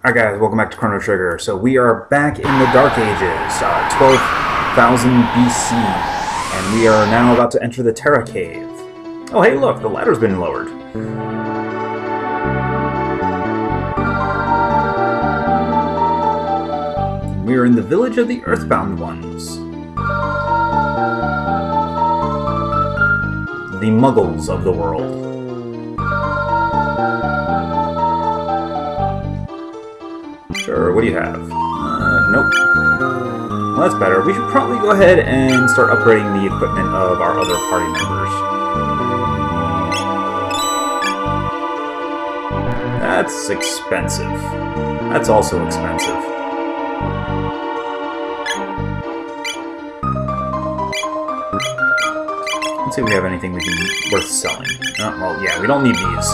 Alright guys, welcome back to Chrono Trigger. So we are back in the Dark Ages, 12,000 BC, and we are now about to enter the Terra Cave. Oh hey look, the ladder's been lowered. We are in the village of the Earthbound Ones. The Muggles of the world. Sure, what do you have? Nope. Well, that's better. We should probably go ahead and start upgrading the equipment of our other party members. That's expensive. That's also expensive. Let's see if we have anything worth selling. Well, yeah, we don't need these.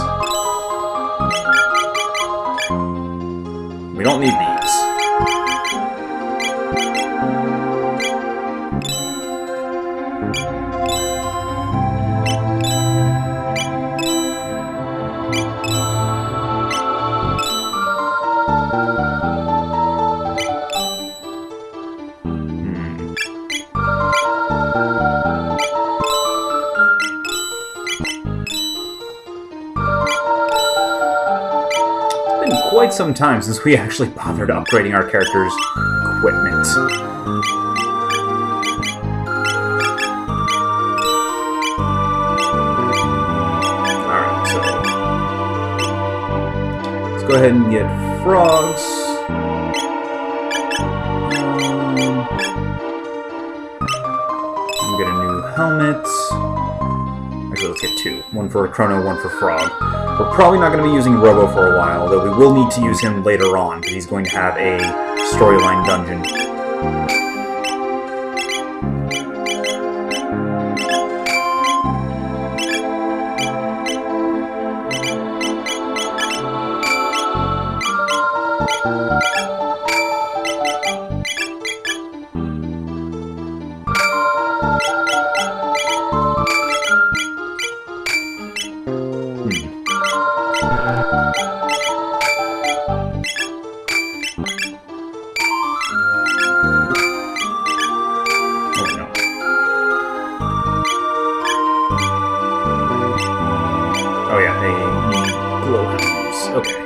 We don't need these. Quite some time since we actually bothered upgrading our characters' equipment. Alright, so let's go ahead and get frogs. We'll get a new helmet. Actually, let's get two. One for Chrono, one for Frog. We're probably not going to be using Robo for a while, though we will need to use him later on, because he's going to have a storyline dungeon. Oh yeah, they need glowworms. Okay.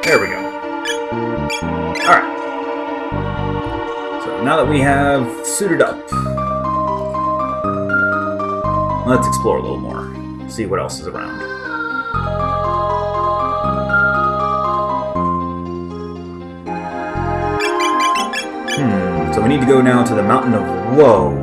There we go. Alright. So now that we have suited up, let's explore a little more. See what else is around. So we need to go now to the Mountain of Woe.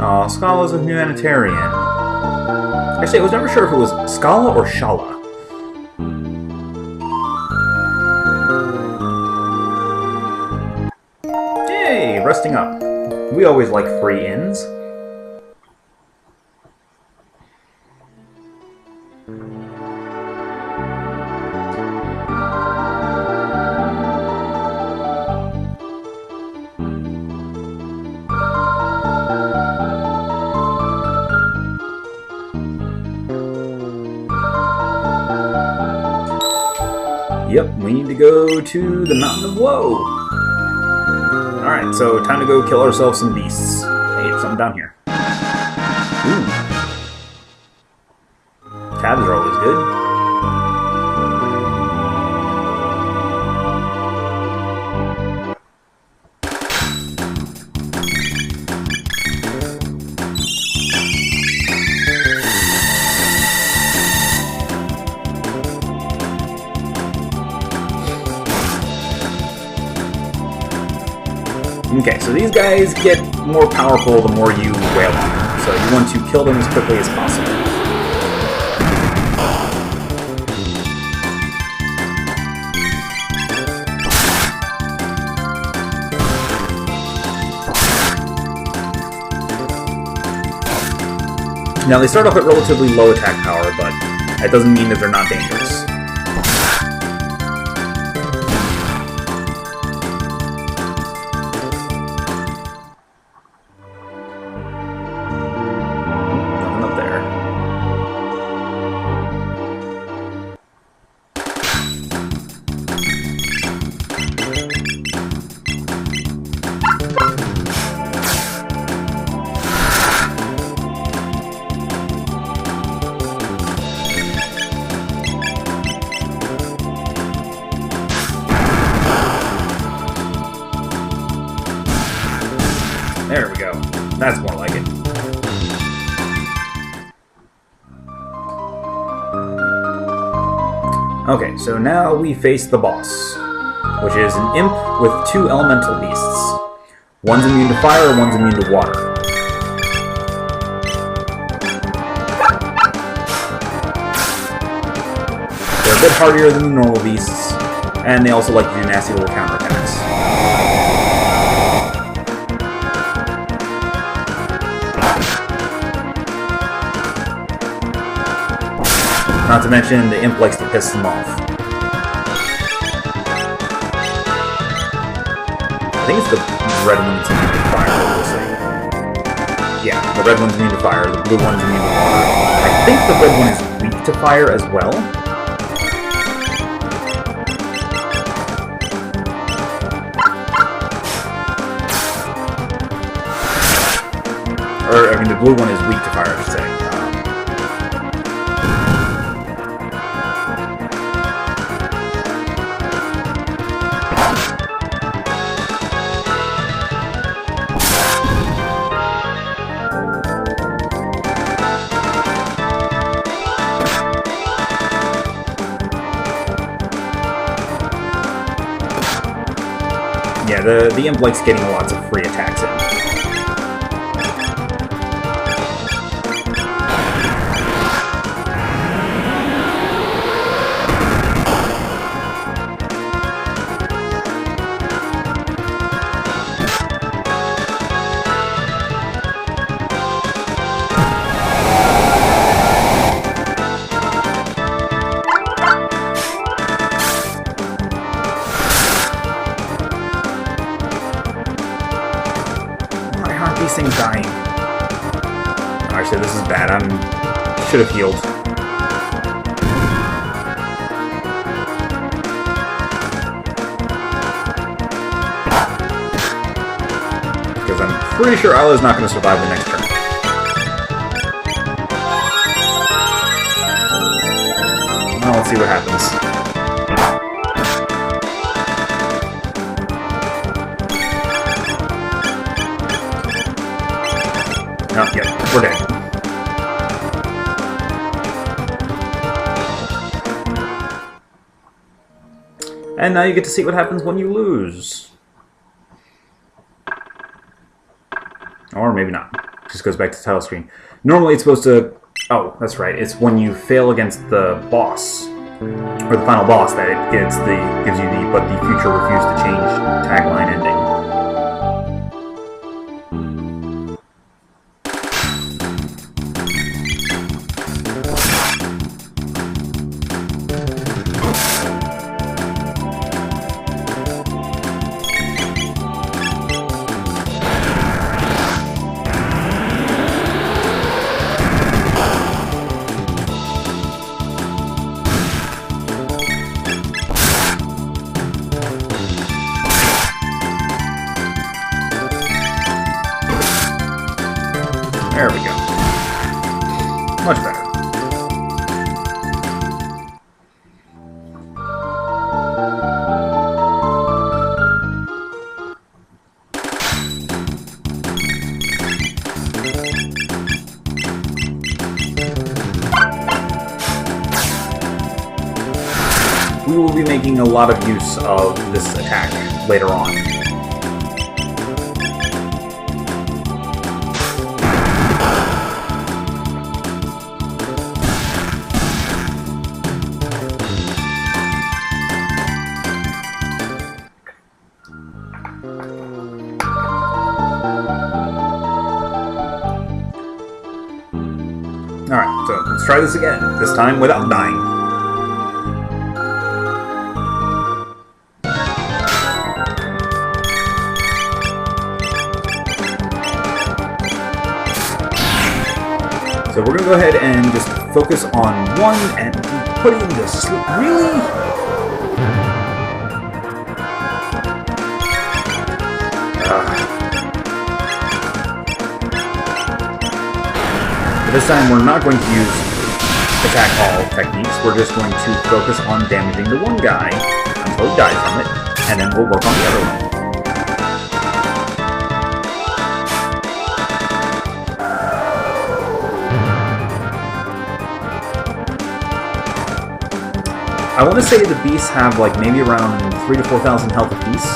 Oh, Scala's a humanitarian. Actually, I was never sure if it was Scala or Shala. Yay, resting up. We always like free inns. Yep, we need to go to the Mountain of Woe. Alright, so time to go kill ourselves some beasts. Hey, there's something down here. Ooh. Tabs are always good. Okay, so these guys get more powerful the more you wail on them, so you want to kill them as quickly as possible. Now, they start off at relatively low attack power, but That doesn't mean that they're not dangerous. Nothing up there. There we go. That's more like it. Okay, so now we face the boss, which is an imp with 2 elemental beasts. One's immune to fire, one's immune to water. They're a bit hardier than the normal beasts, and they also like to do nasty little counterattacks. Not to mention, the imp likes to piss them off. I think it's the red one that's immune to fire, we'll see. Yeah, the red one's immune to fire, the blue one's immune to water. I think the red one is weak to fire as well. Or, I mean, the blue one is weak to fire, I should say. Yeah, the imp likes getting lots of free attacks in. These things dying. Actually, this is bad. I should have healed. Because I'm pretty sure Isla's not going to survive the next turn. Well, let's see what happens. Oh, yep, we're dead. And now you get to see what happens when you lose. Or maybe not. Just goes back to the title screen. Normally it's supposed to... Oh, that's right. It's when you fail against the boss, or the final boss, that it gives you the "but the future refused to change" tagline ending. There we go. Much better. We will be making a lot of use of this attack later on. Alright, so let's Let's try this again, this time without dying. So we're gonna go ahead and just focus on one and put it into sleep. Really? This time we're not going to use attack all techniques, we're just going to focus on damaging the one guy until he dies from it, and then we'll work on the other one. I want to say the beasts have like maybe around 3,000 to 4,000 health apiece.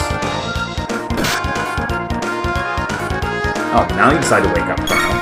Oh, now you decide to wake up, Chrono.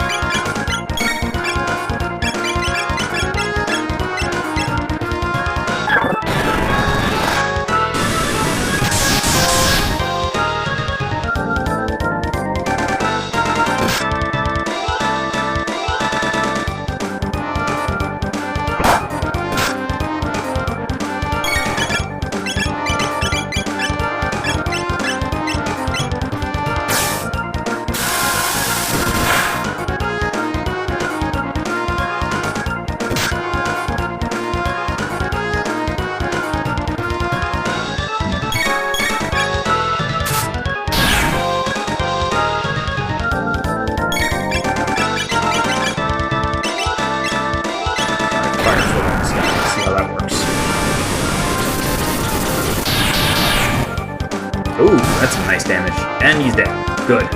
Ooh, that's some nice damage. And he's dead. Good.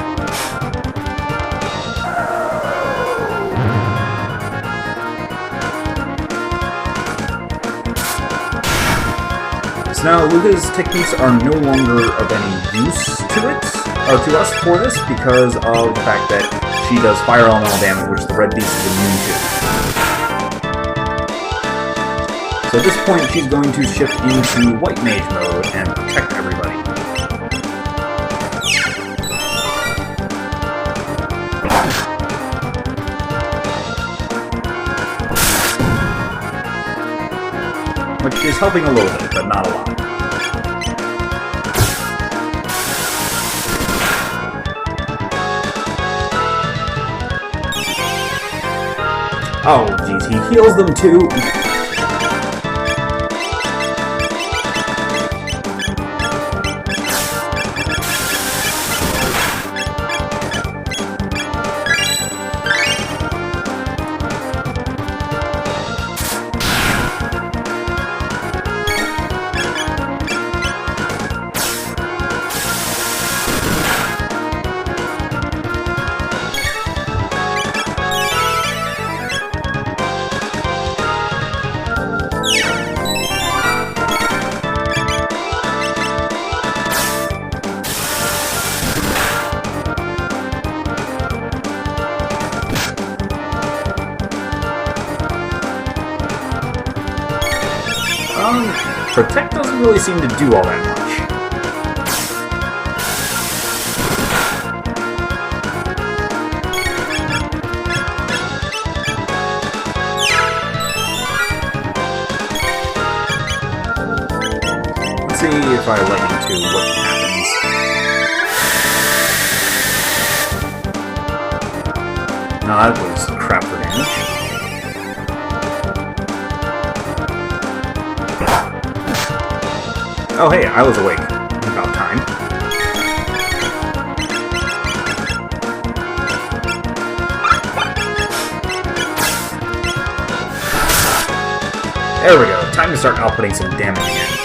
So now Luca's techniques are no longer of any use to it, or to us for this, because of the fact that she does fire elemental damage, which the red beast is immune to. So at this point, she's going to shift into white mage mode and protect everybody. Which is helping a little bit, but not a lot. Oh, geez, he heals them too. Protect doesn't really seem to do all that much. Let's see if I lightning to what happens. No, that was crap for damage. Oh hey, I was awake. About time. There we go. Time to start outputting some damage again.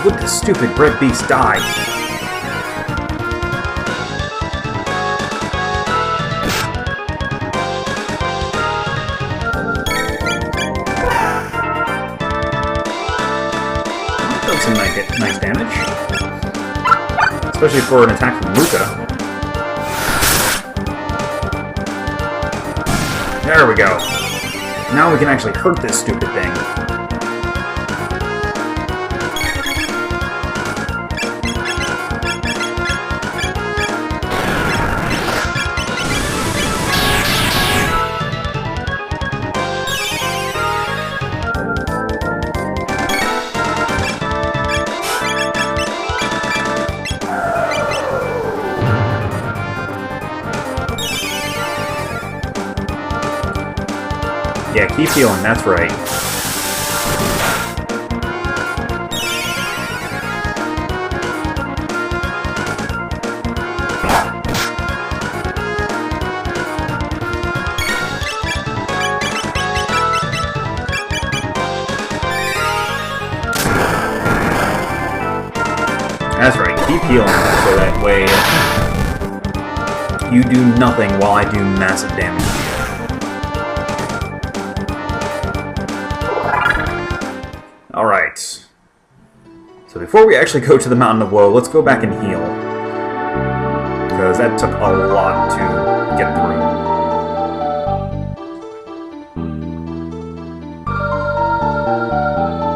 Would the stupid red beast die? That does some nice damage. Especially for an attack from Luca. There we go. Now we can actually hurt this stupid thing. Yeah, keep healing, that's right. That's right, keep healing, so that way you do nothing while I do massive damage. Alright. So before we actually go to the Mountain of Woe, let's go back and heal. Because that took a lot to get through.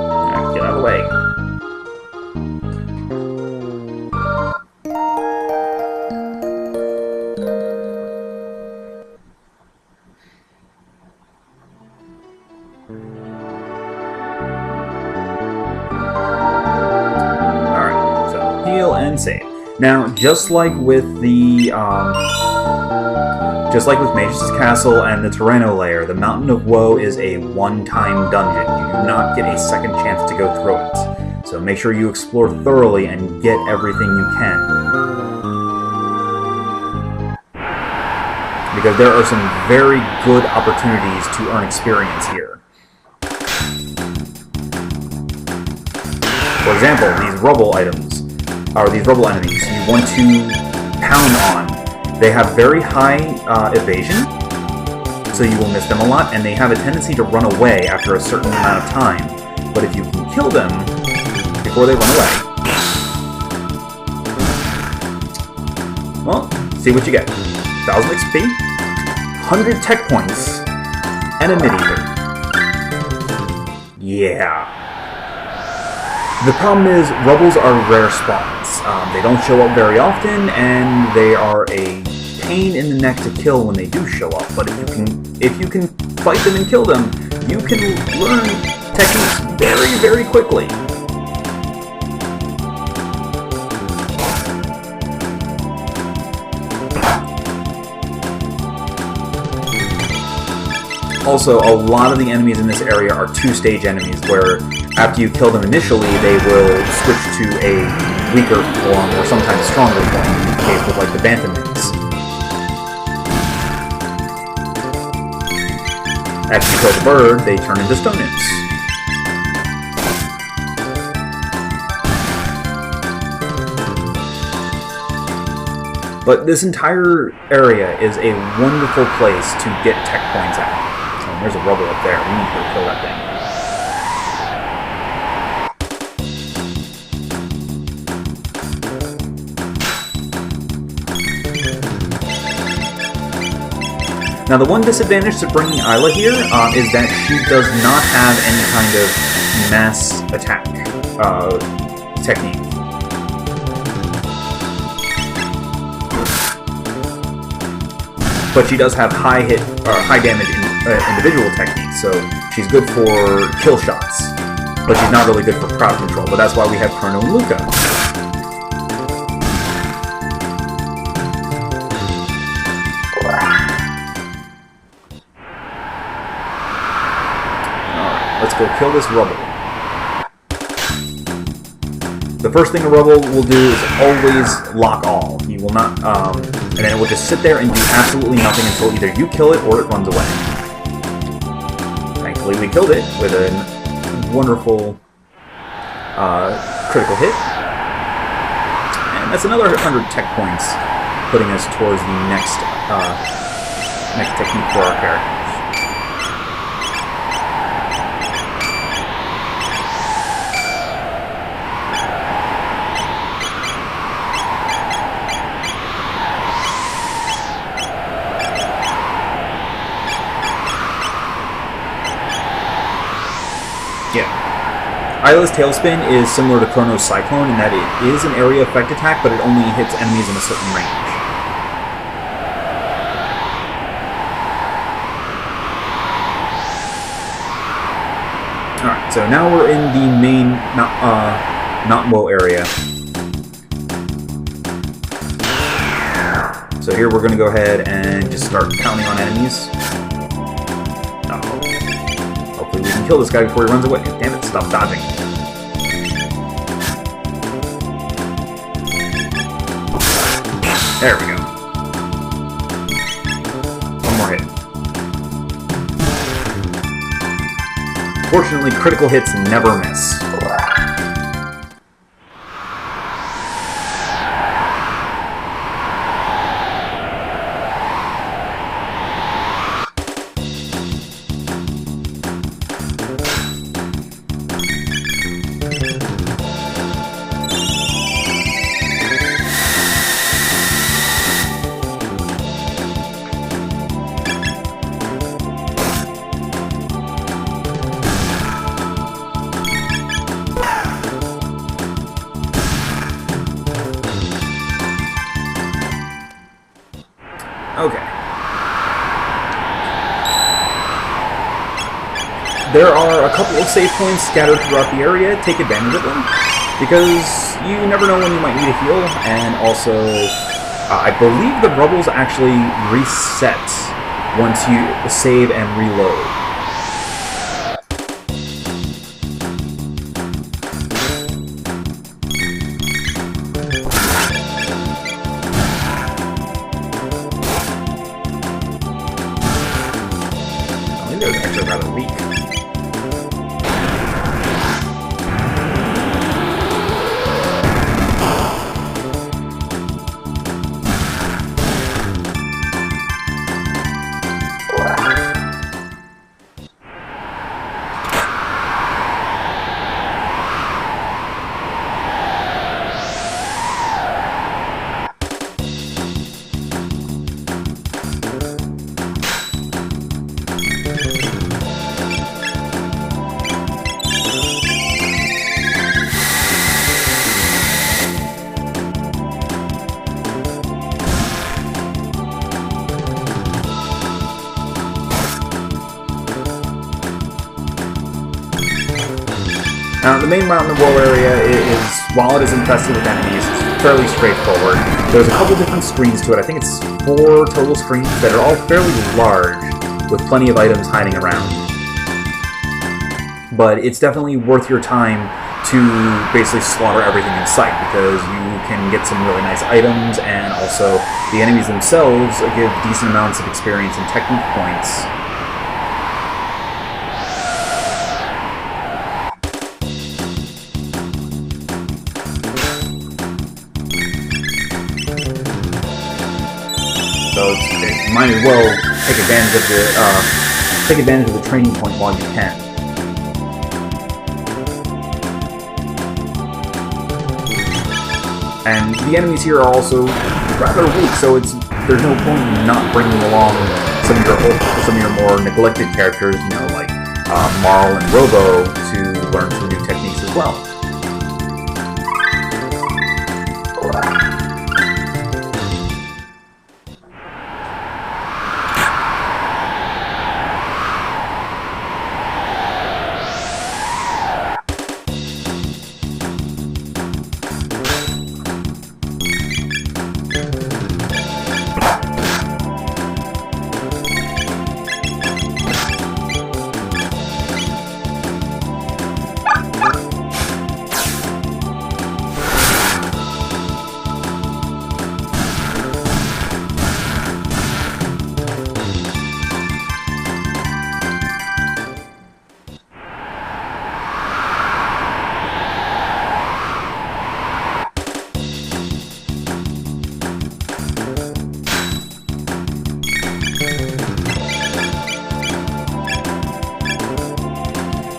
Alright, get out of the way. And save. Now, just like with Magus' Castle and the Chrono layer, the Mountain of Woe is a one-time dungeon. You do not get a second chance to go through it. So make sure you explore thoroughly and get everything you can. Because there are some very good opportunities to earn experience here. For example, these rubble items. Are these rubble enemies you want to pound on. They have very high evasion, so you will miss them a lot, and they have a tendency to run away after a certain amount of time. But if you can kill them before they run away, well, see what you get. 1,000 XP, 100 tech points, and a mid-eater. Yeah. The problem is, rubbles are rare spawns. They don't show up very often, and they are a pain in the neck to kill when they do show up. But if you can fight them and kill them, you can learn techniques very, very quickly. Also, a lot of the enemies in this area are two-stage enemies, where after you kill them initially, they will switch to a weaker form, or sometimes stronger form, in the case with like the Bantam Mix. After you kill the bird, they turn into stone imps. But this entire area is a wonderful place to get tech points at. Oh, there's a rubble up there. We need to go kill that thing. Now, the one disadvantage to bringing Isla here is that she does not have any kind of mass attack technique. But she does have high damage individual techniques, so she's good for kill shots. But she's not really good for crowd control, but that's why we have Chrono and Luca. Let's go kill this rubble. The first thing a rubble will do is always lock all. He will not, and then it will just sit there and do absolutely nothing until either you kill it or it runs away. Thankfully, we killed it with a wonderful critical hit. And that's another 100 tech points, putting us towards the next technique for our character. Isla's Tailspin is similar to Chrono's Cyclone in that it is an area effect attack, but it only hits enemies in a certain range. Alright, so now we're in the main Notmo area. So here we're going to go ahead and just start pounding on enemies. Uh-oh. Hopefully we can kill this guy before he runs away. Damn it, stop dodging. There we go. One more hit. Fortunately, critical hits never miss. Okay. There are a couple of save points scattered throughout the area. Take advantage of them, because you never know when you might need a heal, and also, I believe the rubbles actually reset once you save and reload. They're actually rather weak. Now, the main mountain wall area is, while it is infested with enemies, it's fairly straightforward. There's a couple different screens to it. I think it's 4 total screens that are all fairly large, with plenty of items hiding around. But it's definitely worth your time to basically slaughter everything in sight, because you can get some really nice items, and also the enemies themselves give decent amounts of experience and technique points. So you might as well take advantage of the training point while you can. And the enemies here are also rather weak, so there's no point in not bringing along some of your more neglected characters, you know, like Marl and Robo, to learn some new techniques as well.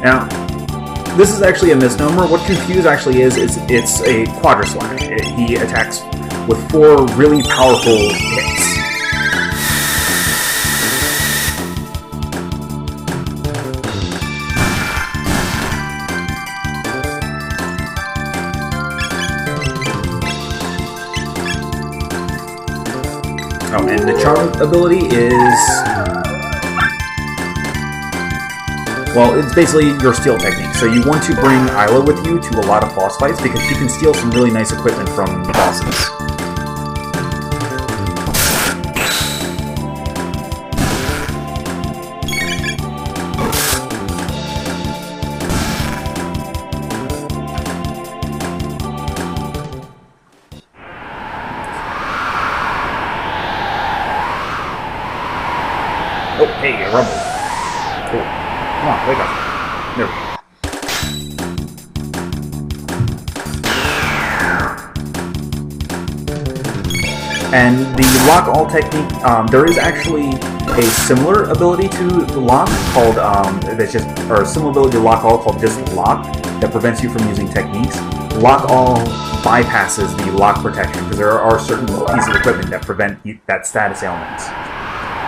Now, this is actually a misnomer. What Confuse actually is it's a Quadra Slash. He attacks with 4 really powerful hits. Oh, and the charm ability is... well, it's basically your steal technique. So you want to bring Isla with you to a lot of boss fights because she can steal some really nice equipment from the bosses. Oh, hey, a rumble. Cool. Come on, wake up. There we go. And the lock all technique, there is actually a similar ability to the lock called, that's just, or a similar ability to lock all called just lock that prevents you from using techniques. Lock all bypasses the lock protection because there are certain pieces of equipment that prevent that status ailment.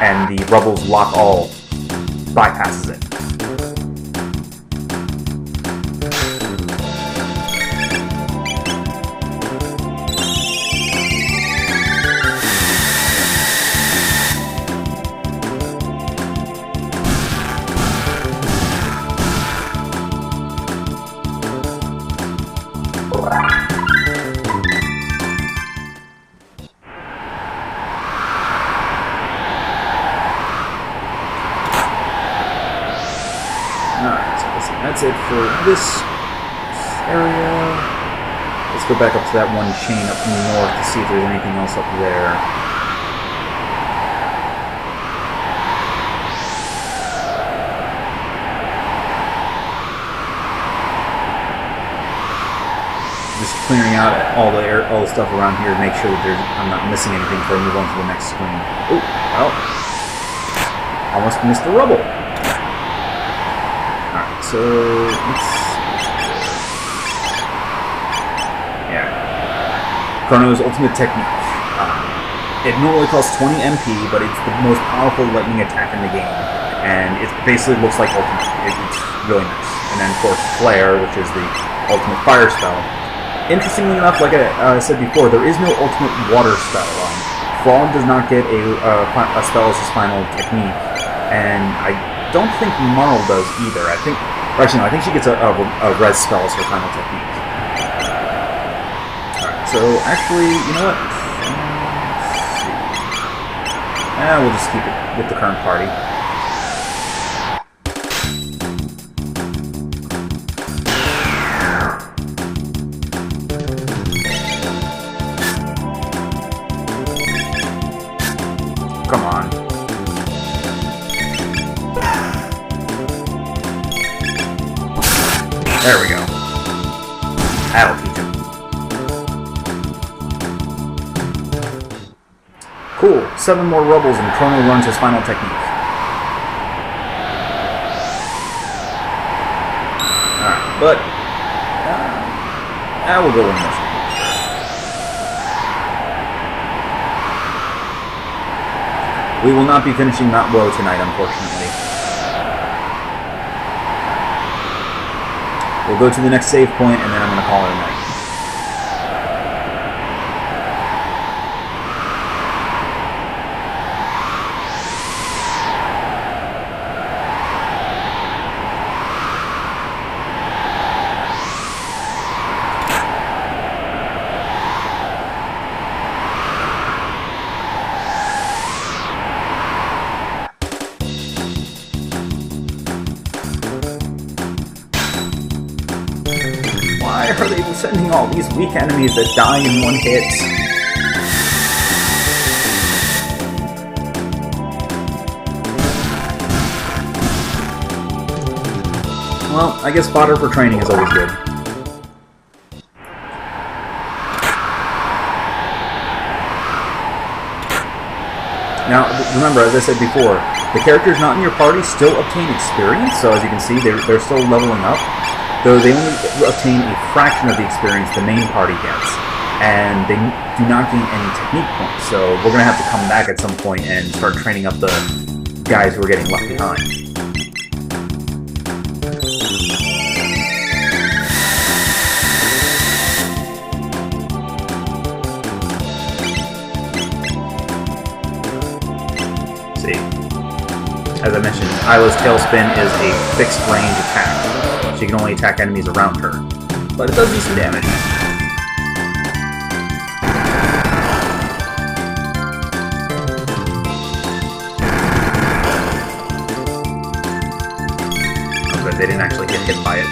And the Rubble's lock all bypasses it. Alright, so that's it for this area. Let's go back up to that one chain up in the north to see if there's anything else up there. Just clearing out all the stuff around here to make sure that I'm not missing anything before I move on to the next screen. Oh, well, almost missed the rubble. So, yeah. Chrono's ultimate technique. It normally costs 20 MP, but it's the most powerful lightning attack in the game. And it basically looks like ultimate. It's really nice. And then, of course, Flare, which is the ultimate fire spell. Interestingly enough, like I said before, there is no ultimate water spell. Frog does not get a spell as his final technique. And I don't think Marl does either. Actually, no, I think she gets a res spell as her final technique. Alright, so actually, you know what? We'll just keep it with the current party. Come on. There we go. That'll teach him. Cool. 7 more Rubbles and Chrono learns his final technique. Alright, but... we'll go in this one. We will not be finishing Mount Woe tonight, unfortunately. We'll go to the next save point, and then I'm going to call it a night. Why are they sending all these weak enemies that die in one hit? Well, I guess fodder for training is always good. Now, remember, as I said before, the characters not in your party still obtain experience, so as you can see, they're still leveling up. Though they only obtain a fraction of the experience the main party gets, and they do not gain any technique points, so we're going to have to come back at some point and start training up the guys who are getting left behind. as I mentioned, Isla's Tailspin is a fixed range attack. She can only attack enemies around her. But it does do some damage. Oh, but they didn't actually get hit by it.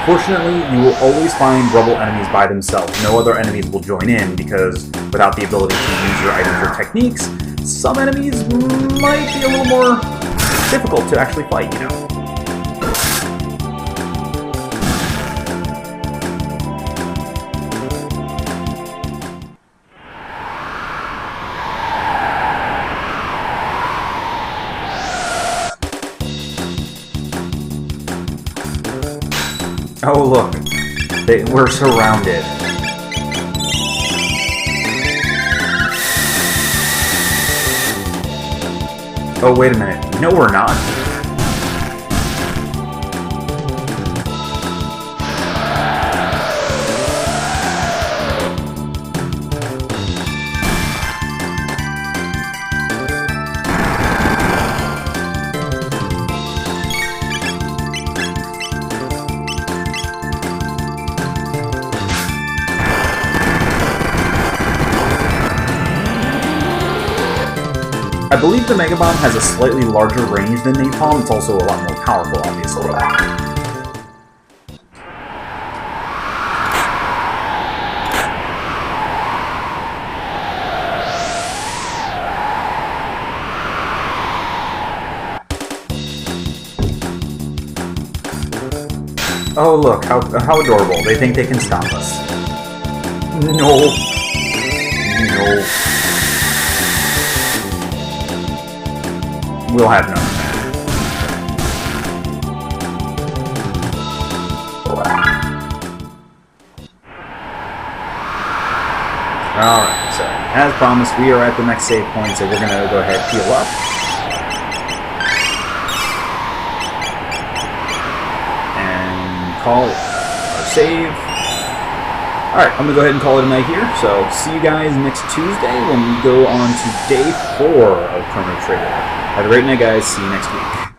Fortunately, you will always find rubble enemies by themselves. No other enemies will join in, because without the ability to use your items or techniques, some enemies might be a little more difficult to actually fight, you know. Oh look, we're surrounded. Oh wait a minute, no we're not. I believe the Mega Bomb has a slightly larger range than Napalm. It's also a lot more powerful, obviously. Oh look, how adorable. They think they can stop us. No. No. We'll have none of that. Alright, so as promised, we are at the next save point, so we're going to go ahead and heal up. And call our save. Alright, I'm going to go ahead and call it a night here, so see you guys next Tuesday when we go on to day 4 of Chrono Trigger. Have a great night, guys. See you next week.